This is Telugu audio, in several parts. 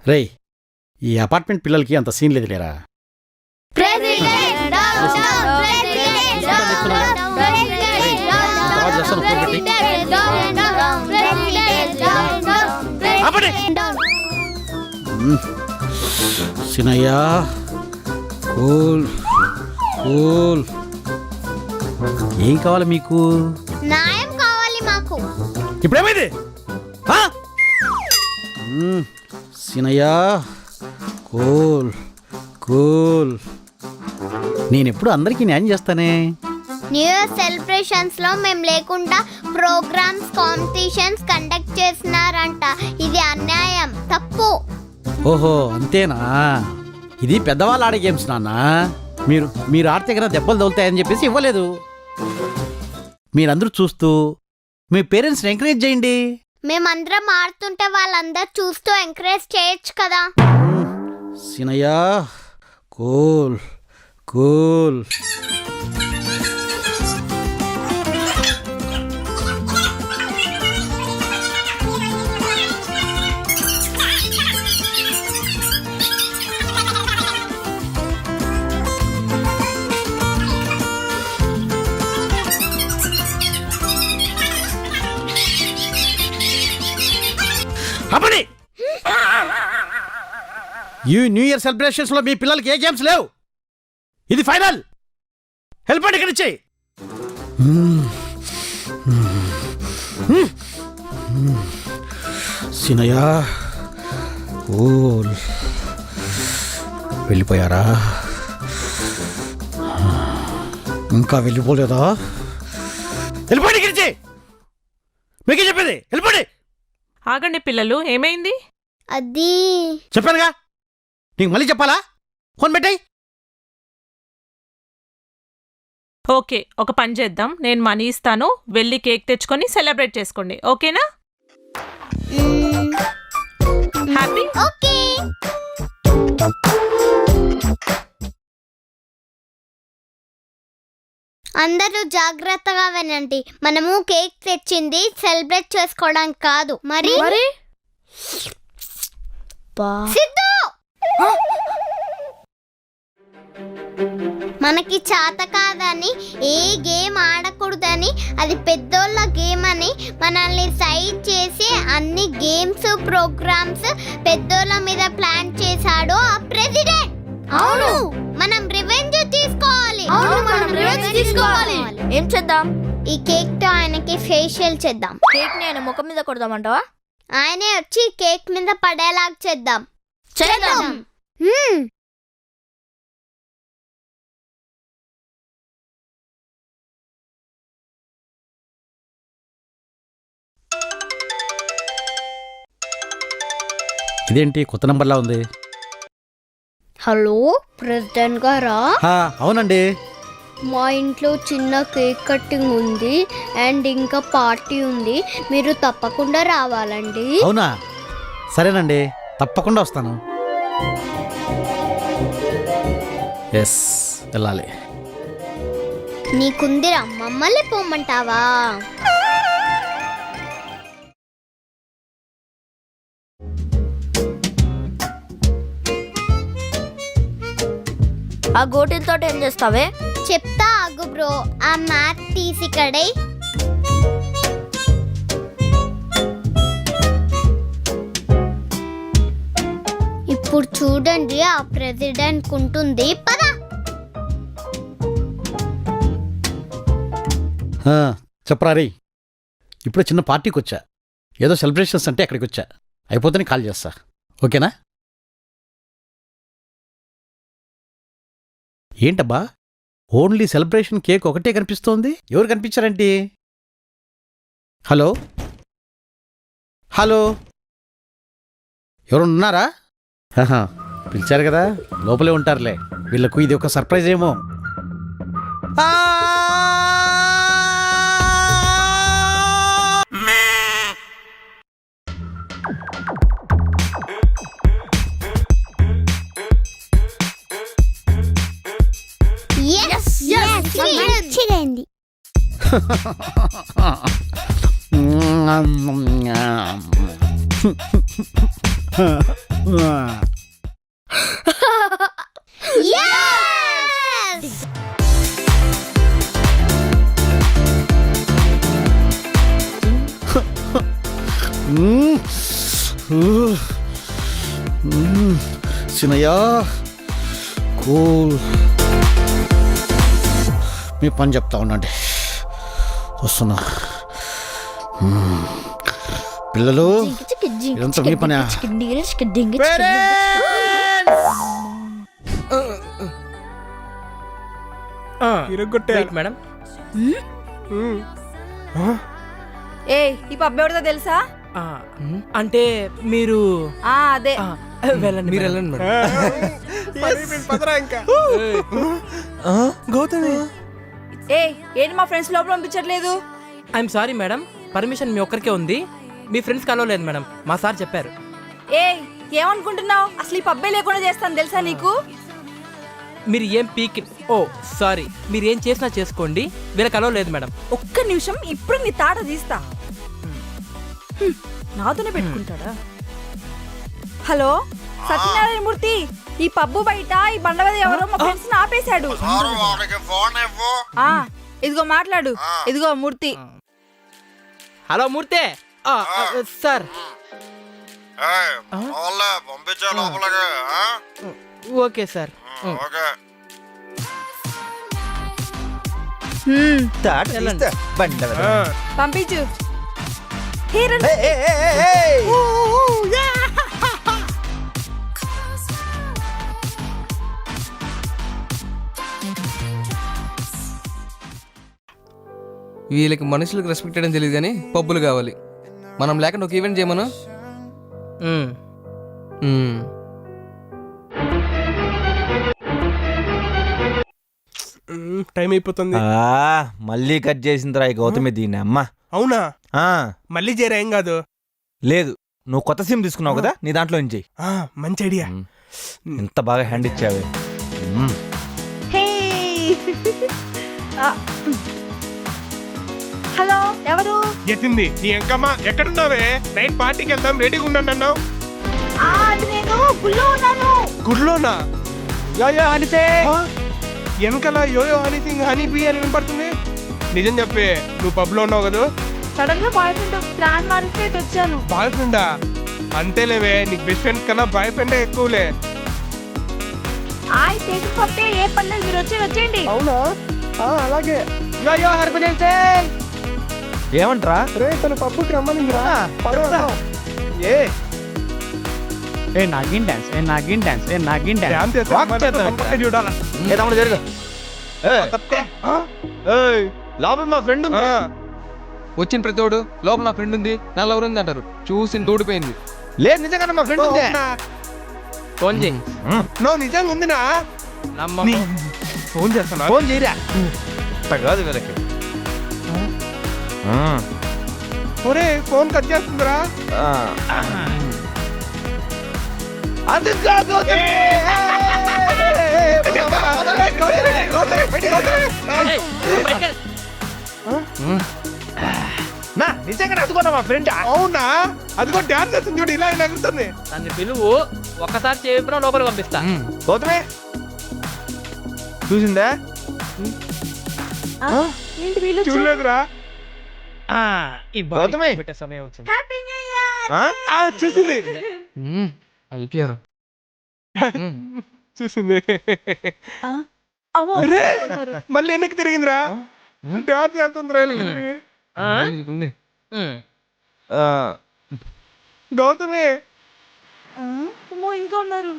రేయ్, ఈ అపార్ట్మెంట్ పిల్లలకి అంత సీన్ లేదు లేరా. సినయ్య, కూల్ కూల్. ఏం కావాలి మీకు? న్యాయం కావాలి మాకు. ఇప్పుడేమైంది? సినయ్య, కూల్ కూల్. నేనెప్పుడు అందరికీ న్యాయం చేస్తానే. న్యూ ఇయర్ సెలబ్రేషన్స్ లో మేము లేకుండా ప్రోగ్రామ్స్ కాంపిటీషన్స్ కండక్ట్ చేస్తున్నారంట. ఇది అన్యాయం, తప్పు. ఓహో, అంతేనా? ఇది పెద్దవాళ్ళు ఆడే గేమ్స్ నాన్న. మీరు ఆడితే కదా దెబ్బలు తగులుతాయని చెప్పేసి ఇవ్వలేదు. మీరందరూ చూస్తూ మీ పేరెంట్స్ని ఎంకరేజ్ చేయండి. మేమందరం ఆడుతుంటే వాళ్ళందరూ చూస్తూ ఎంకరేజ్ చేయొచ్చు కదా. సినయ్య, కూల్ కూల్. అప్పటి ఈ న్యూ ఇయర్ సెలబ్రేషన్స్ లో మీ పిల్లలకి ఏ గేమ్స్ లేవు. ఇది ఫైనల్. హెల్ప్ అండి, ఇక్కడ ఇచ్చేయి. సినయ్య, కూల్. వెళ్ళిపోయారా? ఇంకా వెళ్ళిపోలేదా? వెళ్ళిపోండి, ఇక్కడ ఇచ్చేయి. మీకే చెప్పేది, వెళ్ళిపోండి. ఆగండి పిల్లలు, ఏమైంది? అది చెప్పానుగా, నీకు మళ్ళీ చెప్పాలా? ఫోన్ పెట్టాయి. ఓకే, ఒక పని చేద్దాం. నేను మనీ ఇస్తాను, వెళ్ళి కేక్ తెచ్చుకొని సెలబ్రేట్ చేసుకోండి, ఓకేనా? హ్యాపీ? ఓకే. అందరూ జాగ్రత్తగా వినండి. మనము కేక్ తెచ్చింది సెలబ్రేట్ చేసుకోవడానికి కాదు. మరి సిద్ధు, మనకి చేత కాదని ఏ గేమ్ ఆడకూడదని, అది పెద్దోళ్ళ గేమ్ అని మనల్ని సైడ్ చేసి అన్ని గేమ్స్ ప్రోగ్రామ్స్ పెద్దోళ్ళ మీద ప్లాన్ చేశాడు ఆ ప్రెసిడెంట్. అవును, మనం రివెంజ్ తీసుకోవాలి. ఏం చేద్దాం? ఈ కేక్ తో ఆయనకి ఫేషియల్ చేద్దాం. కేక్ నేను ముఖం మీద కొడదామంటావా? ఆయనే వచ్చి కేక్ మీద పడేలాగా చేద్దాం. చేద్దాం. ఇదేంటి కొత్త నంబర్లా ఉంది? హలో ప్రెసిడెంట్ గారా? అవునండి. మా ఇంట్లో చిన్న కేక్ కట్టింగ్ ఉంది అండ్ ఇంకా పార్టీ ఉంది. మీరు తప్పకుండా రావాలండి. అవునా? సరేనండి, తప్పకుండా వస్తాను. ఎస్, వెళ్ళాలి. నీకుందిరా, మమ్మల్ని పోమంటావా? ఆ గోటిలతో ఏం చేస్తావే? చెప్తా ఆగు బ్రో. ఆ మ్యాథ్ తీసి కడే. ఇప్పుడు చూడండి, ఆ ప్రెసిడెంట్ ఉంటుంది. పద. చెప్పరా రే. ఇప్పుడు చిన్న పార్టీకి వచ్చా. ఏదో సెలబ్రేషన్స్ అంటే అక్కడికి వచ్చా. అయిపోతేనే కాల్ చేస్తా, ఓకేనా? ఏంటబ్బా, ఓన్లీ సెలబ్రేషన్ కేక్ ఒకటే కనిపిస్తోంది. ఎవరు కనిపించారంటే? Hello hello, ఎవరున్నారా? పిలిచారు కదా, లోపలే ఉంటారులే. వీళ్ళకు ఇది ఒక సర్ప్రైజ్ ఏమో. మంచిదండి. Yes! సినయ్య కూల్. మీ పని చెప్తా ఉండండి, వస్తున్నా. పిల్లలు, ఇదంతా మీ పని. మేడం ఏ ఈ పబ్బు ఎవరిదో తెలుసా? అంటే మీరు అదే వెళ్ళండి, మీరు వెళ్ళండి మేడం. గౌతమి, ఏ ఏంటి మా ఫ్రెండ్స్ లోపల పంపించట్లేదు? ఐఎమ్ సారీ మేడం, పర్మిషన్ మీ ఒక్కరికే ఉంది, మీ ఫ్రెండ్స్ కలవలేదు మేడం, మా సార్ చెప్పారు. ఏ ఏమనుకుంటున్నావు? అసలు ఈ పబ్బే లేకుండా చేస్తాను తెలుసా నీకు? మీరు ఏం పీకి, ఓ సారీ, మీరు ఏం చేసినా చేసుకోండి, వీళ్ళకి కలవలేదు మేడం. ఒక్క నిమిషం, ఇప్పుడు నీ తాట తీస్తా. నాతోనే పెట్టుకుంటాడా? హలో సత్యనారాయణ మూర్తి, ఈ పబ్బు బయట ఈ బండవది ఎవరో మా ఫ్రెండ్స్ ఆపేశాడు. ఇదిగో మాట్లాడు. ఇదిగో మూర్తి. హలో మూర్తి సార్. Okay sir. పంపించు. వీళ్ళకి మనుషులకు రెస్పెక్ట్ చేయడం తెలియదు కానీ పబ్బులు కావాలి. మనం లేకుండా ఒక ఈవెంట్ చేయమను. టైం అయిపోతుంది. మళ్ళీ కట్ చేసిందిరా ఈ గౌతమి దీన్ని. అమ్మా అవునా? ఆ, మళ్ళీ చేరా? ఏం కాదు. లేదు, నువ్వు కొత్త సిమ్ తీసుకున్నావు కదా, నీ దాంట్లో నుంచి. మంచి ఐడియా. ఎంత బాగా హ్యాండ్ ఇచ్చావే. హలో ఎవరు? ఎత్తింది నీ అంకమ్మ. ఎక్కడున్నావే? నైట్ పార్టీకి వెళ్దాం, రెడీగా ఉన్నాను అన్నావు. నేను గుళ్ళో ఉన్నాను. గుడ్లోనా? వెనకాల యోయో హనీసింగ్ హనీ బీ అని వినపడుతుంది. నిజం చెప్పే, నువ్వు పబ్ లో ఉన్నావు కదా? సడన్ గా బాయ్ ఫ్రెండ్ ప్లాన్ మారిస్తే వచ్చాను. బాయ్ ఫ్రెండా? అంతేలేవే, నీకు బెస్ట్ ఫ్రెండ్ కన్నా బాయ్ ఫ్రెండే ఎక్కువలే. ఏ పర్లేదు, మీరు వచ్చేయండి. అవునా? అలాగే. ఏమంటరా? రే తన పబ్బుకి రమ్మనిరా. చూడాలా? లోపల మా ఫ్రెండ్ వచ్చిన ప్రతివాడు లోపల నా ఫ్రెండ్ ఉంది, నా లవర్ ఉంది అంటారు. చూసి దూడిపోయింది. లేదు, నిజంగానే మా ఫ్రెండ్ ఉంది. ఫోన్ చేయి. నువ్వు నిజంగా ఉందినా? ఫోన్ చేస్తానా? ఫోన్ చేయరా? కాదు వీళ్ళకి. ఒరే ఫోన్ కట్ చేస్తుందిరా. అది కాదు. నిజంగా అదుకున్నా మా ఫ్రెండ్. అవునా? అదిగో డాన్స్ చేస్తుంది చూడు, ఇలా ఎగురుతుంది. దాన్ని పిలువు, ఒక్కసారి చెప్పినా లోపలికి పంపిస్తా. గౌతమి చూసిందా? చూడలేదురా. గౌతమి సమయం వచ్చింది. చూసింది అయిపోయారు. చూసింది. మళ్ళీ వెనక్కి తిరిగిందిరా. డాన్స్ చేస్తుందిరా. గౌతమి ఇంకా ఉన్నారు.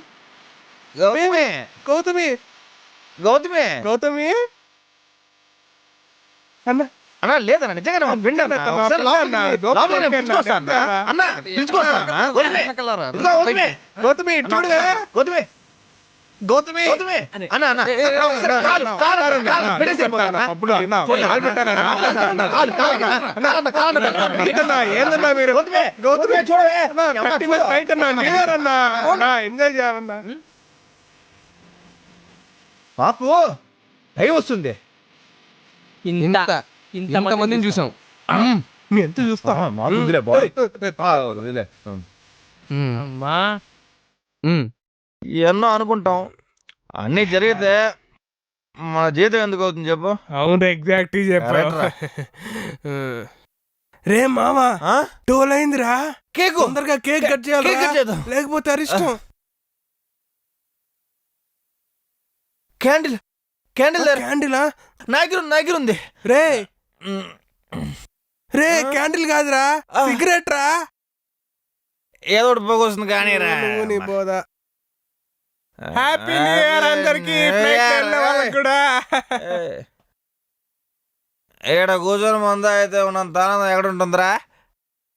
గౌతమి గౌతమి గౌతమి గౌతమి అన్న అన్నా లేదన్నా, నిజంగానే మా ఫ్రెండ్ అన్న. ఒకసారి లోపలికి నేను పిలుచుకొస్తాను అన్న. పిలుచుకొస్తాను. గౌతమి చూడవే. గౌతమి గౌతమి గౌతమి అన్న అన్న ఏందన్నా మీరు? గౌతమి చూడవే. ఎంజాయ్ చేయాలన్నా. పాపు భయం వస్తుంది. ఇంతమందిని చూసాం. ఎంత చూస్తా. అమ్మా ఎన్నో అనుకుంటాం, అన్నీ జరిగితే మన జీవితం ఎందుకు అవుతుంది చెప్పు? అవును ఎగ్జాక్ట్ చెప్పావు. రే మామా ఆ? 12 అయిందిరా, కేకు తొందరగా కేక్ కట్ కేక్ కట్ చేయాలి, చేద్దాం. లేకపోతే అరిష్టం. క్యాండిల్ క్యాండిలా? నా దగ్గర ఉంది. రే మ్, రే క్యాండిల్ కాదురా, సిగరెట్ రా. ఏదో ఒకటి పోగొస్తుంది కానీ రా. నువ్వు నీ బోధ. హ్యాపీ న్యూ ఇయర్ అందరికి, వాళ్ళకి కూడా. ఏడ కూర్చొని మంద అయితే ఉన్నంత ఆనందం ఎక్కడ ఉంటుందిరా?